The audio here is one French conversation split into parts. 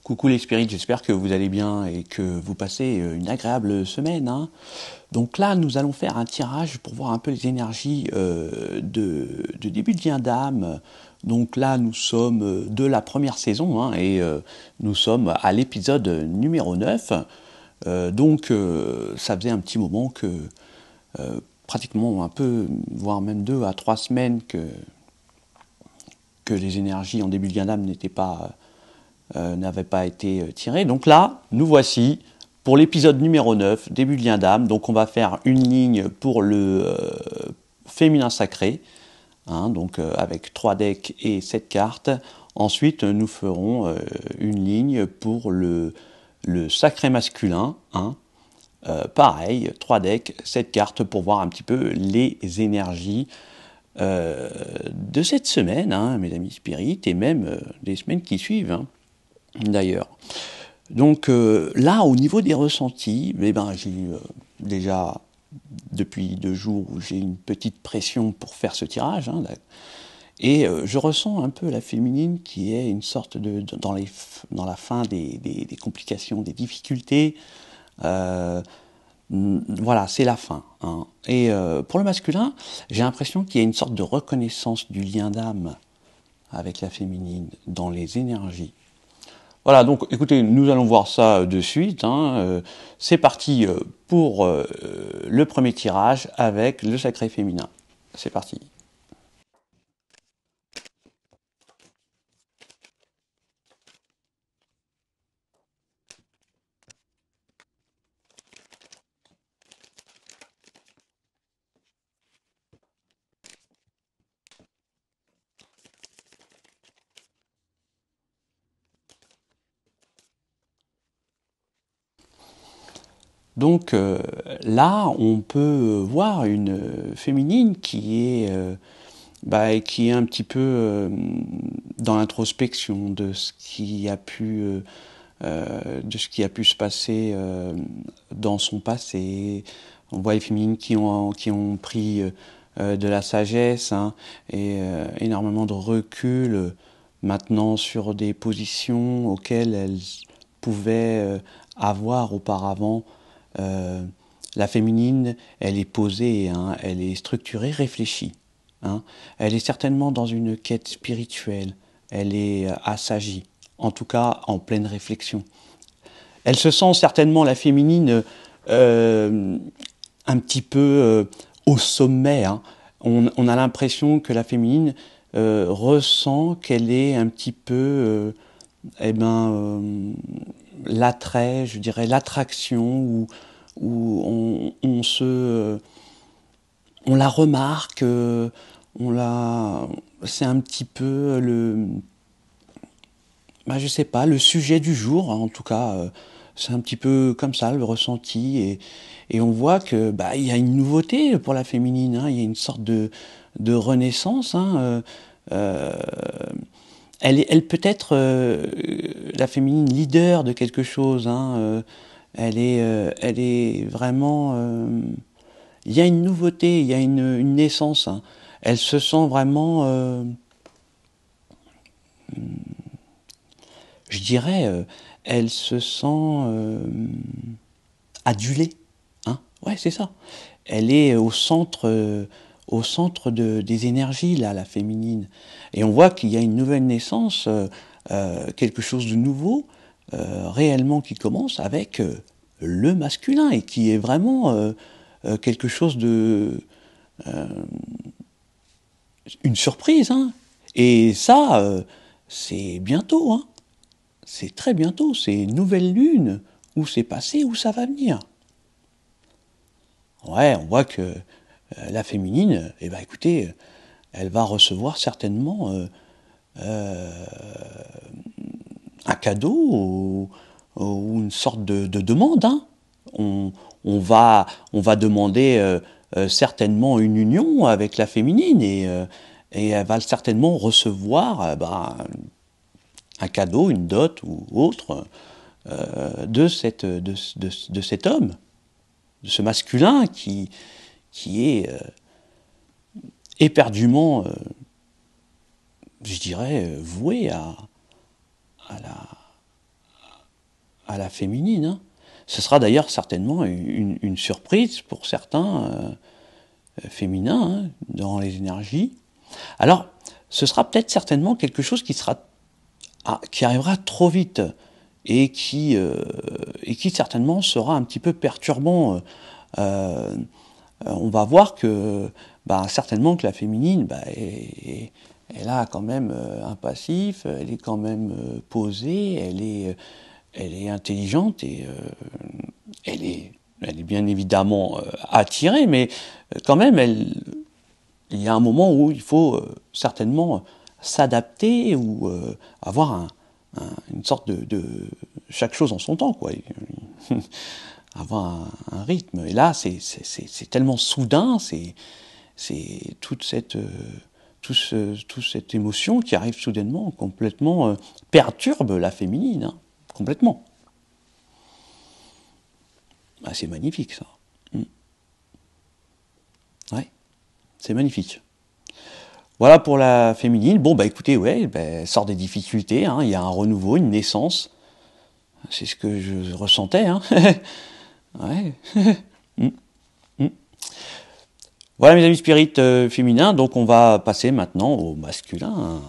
Coucou les spirites, j'espère que vous allez bien et que vous passez une agréable semaine. Donc là, nous allons faire un tirage pour voir un peu les énergies de début de lien d'âme. Donc là, nous sommes de la première saison et nous sommes à l'épisode numéro 9. Donc ça faisait un petit moment que, pratiquement un peu, voire même 2 à 3 semaines que les énergies en début de lien d'âme n'avaient pas été tirées. Donc là, nous voici pour l'épisode numéro 9, début de lien d'âme. Donc on va faire une ligne pour le féminin sacré, donc avec 3 decks et 7 cartes. Ensuite, nous ferons une ligne pour le sacré masculin, pareil, 3 decks, 7 cartes pour voir un petit peu les énergies de cette semaine, mes amis spirites, et même des semaines qui suivent, d'ailleurs. Donc là, au niveau des ressentis, j'ai déjà, depuis 2 jours, j'ai une petite pression pour faire ce tirage, et je ressens un peu la féminine qui est une sorte de, dans la fin des complications, des difficultés. Voilà, c'est la fin. Et pour le masculin, j'ai l'impression qu'il y a une sorte de reconnaissance du lien d'âme avec la féminine dans les énergies. Voilà, donc écoutez, nous allons voir ça de suite. C'est parti pour le premier tirage avec le sacré féminin. C'est parti. Donc là, on peut voir une féminine qui est un petit peu dans l'introspection de ce qui a pu se passer dans son passé. On voit les féminines qui ont pris de la sagesse, hein, et énormément de recul maintenant sur des positions auxquelles elles pouvaient avoir auparavant. La féminine, elle est posée, hein, elle est structurée, réfléchie. Hein. Elle est certainement dans une quête spirituelle, elle est assagie, en tout cas en pleine réflexion. Elle se sent certainement, la féminine, un petit peu au sommet. Hein. On a l'impression que la féminine ressent qu'elle est un petit peu l'attrait, je dirais l'attraction, où on la remarque, c'est un petit peu je sais pas, le sujet du jour, hein, en tout cas, c'est un petit peu comme ça le ressenti, et on voit que il y a une nouveauté pour la féminine, hein, il y a une sorte de renaissance, hein, elle peut être la féminine leader de quelque chose, hein, elle est vraiment, il y a une nouveauté, il y a une naissance, hein. Elle se sent vraiment, je dirais, elle se sent adulée, hein. Ouais, c'est ça. Elle est au centre des énergies, là, la féminine. Et on voit qu'il y a une nouvelle naissance, quelque chose de nouveau, réellement qui commence avec le masculin, et qui est vraiment quelque chose de... une surprise, hein. Et ça, c'est bientôt, hein. C'est très bientôt, c'est une nouvelle lune, où c'est passé, où ça va venir. Ouais, on voit que la féminine, écoutez, elle va recevoir certainement un cadeau, ou une sorte de demande, hein. On va demander certainement une union avec la féminine, et elle va certainement recevoir un cadeau, une dot ou autre de cet homme, de ce masculin qui est éperdument, je dirais, voué à la féminine, hein. Ce sera d'ailleurs certainement une surprise pour certains féminins, hein, dans les énergies. Alors, ce sera peut-être certainement quelque chose qui arrivera trop vite, et qui certainement sera un petit peu perturbant. On va voir que certainement que la féminine elle a quand même un passif, elle est quand même posée, elle est intelligente, et elle est bien évidemment attirée, mais quand même il y a un moment où il faut certainement s'adapter, ou avoir une sorte de chaque chose en son temps, quoi. Avoir un rythme. Et là, c'est tellement soudain, c'est toute cette émotion qui arrive soudainement, complètement perturbe la féminine, hein, complètement. C'est magnifique, ça. Ouais, c'est magnifique. Voilà pour la féminine. Bon, écoutez, ouais, elle sort des difficultés, hein, il y a un renouveau, une naissance. C'est ce que je ressentais, hein. Ouais. Voilà, mes amis spirites féminins, donc on va passer maintenant au masculin.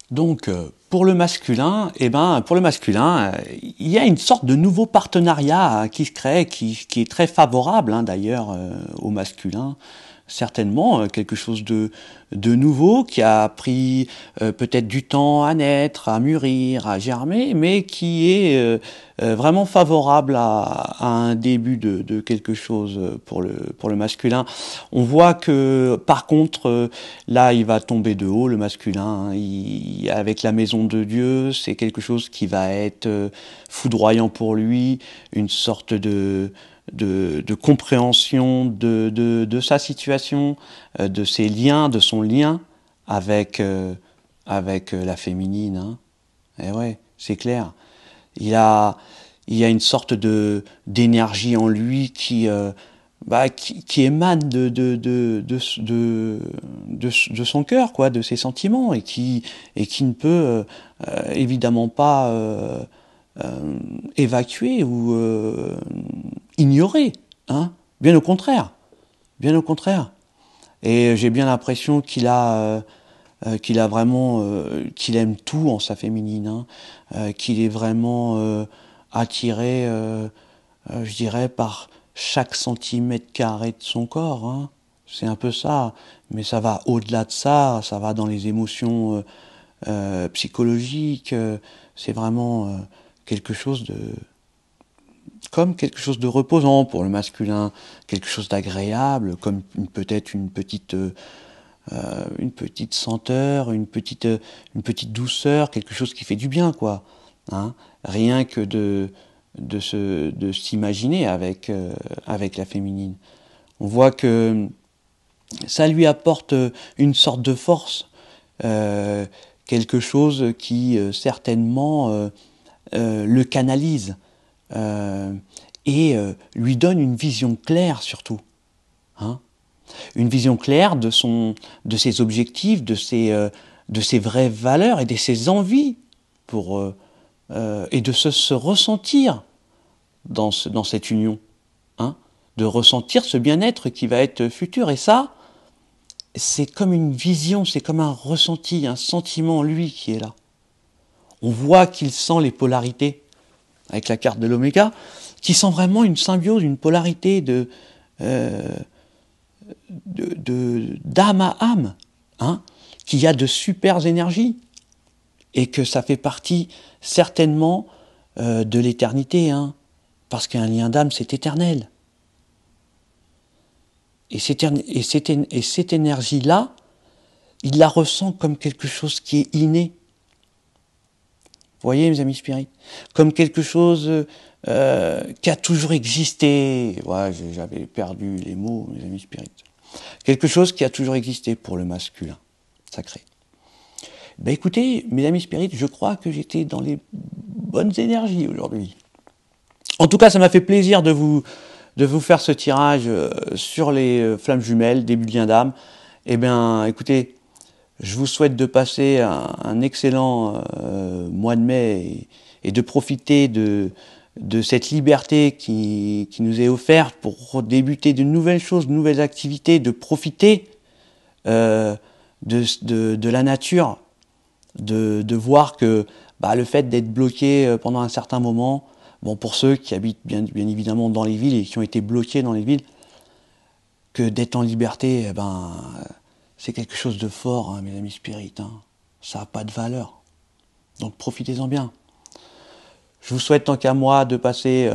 Donc, pour le masculin, il y a une sorte de nouveau partenariat qui se crée, qui est très favorable, hein, d'ailleurs, au masculin. certainement quelque chose de nouveau qui a pris peut-être du temps à naître, à mûrir, à germer, mais qui est vraiment favorable à un début de quelque chose pour le masculin. On voit que par contre là il va tomber de haut le masculin, hein. Avec la maison de Dieu, c'est quelque chose qui va être foudroyant pour lui, une sorte de compréhension de sa situation, de ses liens, de son lien avec la féminine. Hein. Et ouais, c'est clair. Il y a une sorte d'énergie en lui qui émane de son cœur, quoi, de ses sentiments, et qui ne peut évidemment pas évacuer ou ignorer, hein. Bien au contraire, bien au contraire. Et j'ai bien l'impression qu'il a vraiment, qu'il aime tout en sa féminine, hein, qu'il est vraiment attiré, je dirais, par chaque centimètre carré de son corps, hein. C'est un peu ça, mais ça va au-delà de ça, ça va dans les émotions psychologiques, c'est vraiment quelque chose de reposant pour le masculin, quelque chose d'agréable, comme peut-être une petite senteur, une petite douceur, quelque chose qui fait du bien, quoi. Hein, rien que de s'imaginer avec la féminine. On voit que ça lui apporte une sorte de force, quelque chose qui certainement le canalise et lui donne une vision claire surtout. Hein, une vision claire de ses objectifs, de ses vraies valeurs et de ses envies et de se ressentir dans cette union, hein, de ressentir ce bien-être qui va être futur. Et ça, c'est comme une vision, c'est comme un ressenti, un sentiment, lui, qui est là. On voit qu'il sent les polarités, avec la carte de l'oméga, qui sent vraiment une symbiose, une polarité d'âme à âme, hein, qu'il y a de super énergies, et que ça fait partie certainement de l'éternité, hein, parce qu'un lien d'âme, c'est éternel. Et cette énergie-là, il la ressent comme quelque chose qui est inné. Vous voyez, mes amis spirites, comme quelque chose qui a toujours existé. Ouais, j'avais perdu les mots, mes amis spirites. Quelque chose qui a toujours existé pour le masculin sacré. Ben écoutez, mes amis spirites, je crois que j'étais dans les bonnes énergies aujourd'hui. En tout cas, ça m'a fait plaisir de vous faire ce tirage sur les flammes jumelles, début de lien d'âme. Eh bien, écoutez, je vous souhaite de passer un excellent mois de mai et de profiter de cette liberté qui nous est offerte pour débuter de nouvelles choses, de nouvelles activités, de profiter de la nature, de voir que le fait d'être bloqué pendant un certain moment, bon, pour ceux qui habitent bien évidemment dans les villes et qui ont été bloqués dans les villes, que d'être en liberté, c'est quelque chose de fort, hein, mes amis spirites. Hein. Ça n'a pas de valeur. Donc profitez-en bien. Je vous souhaite, tant qu'à moi, de passer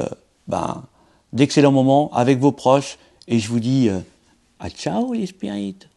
d'excellents moments avec vos proches. Et je vous dis à ciao les spirites.